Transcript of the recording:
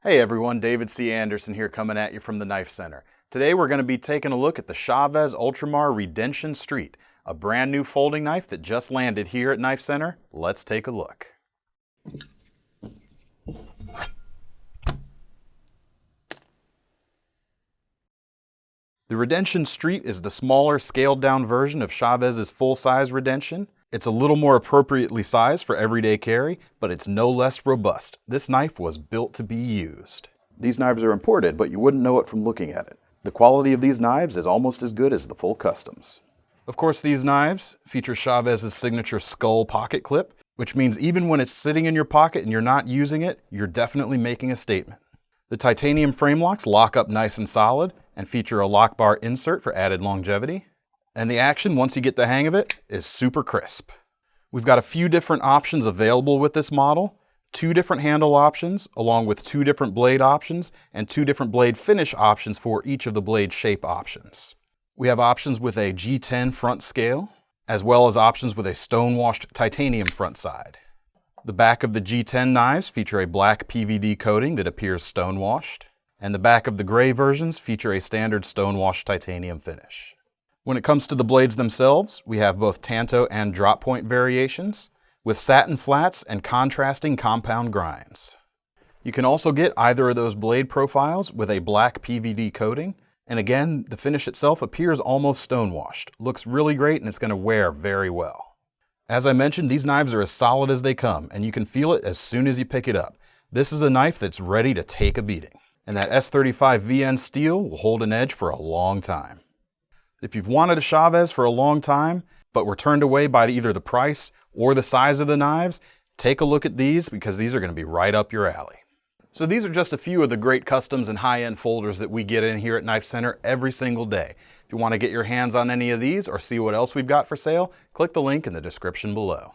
Hey everyone, David C. Anderson here coming at you from the Knife Center. Today we're going to be taking a look at the Chaves Ultramar Redencion Street, a brand new folding knife that just landed here at Knife Center. Let's take a look. The Redencion Street is the smaller, scaled-down version of Chaves' full-size Redencion. It's a little more appropriately sized for everyday carry, but it's no less robust. This knife was built to be used. These knives are imported, but you wouldn't know it from looking at it. The quality of these knives is almost as good as the full customs. Of course, these knives feature Chaves' signature skull pocket clip, which means even when it's sitting in your pocket and you're not using it, you're definitely making a statement. The titanium frame locks lock up nice and solid and feature a lock bar insert for added longevity. And the action, once you get the hang of it, is super crisp. We've got a few different options available with this model, 2 different handle options, along with 2 different blade options, and 2 different blade finish options for each of the blade shape options. We have options with a G10 front scale, as well as options with a stone-washed titanium front side. The back of the G10 knives feature a black PVD coating that appears stone-washed, and the back of the gray versions feature a standard stone-washed titanium finish. When it comes to the blades themselves, we have both tanto and drop point variations, with satin flats and contrasting compound grinds. You can also get either of those blade profiles with a black PVD coating, and again, the finish itself appears almost stonewashed. Looks really great and it's going to wear very well. As I mentioned, these knives are as solid as they come, and you can feel it as soon as you pick it up. This is a knife that's ready to take a beating, and that S35 VN steel will hold an edge for a long time. If you've wanted a Chaves for a long time, but were turned away by either the price or the size of the knives, take a look at these because these are going to be right up your alley. So these are just a few of the great customs and high-end folders that we get in here at Knife Center every single day. If you want to get your hands on any of these or see what else we've got for sale, click the link in the description below.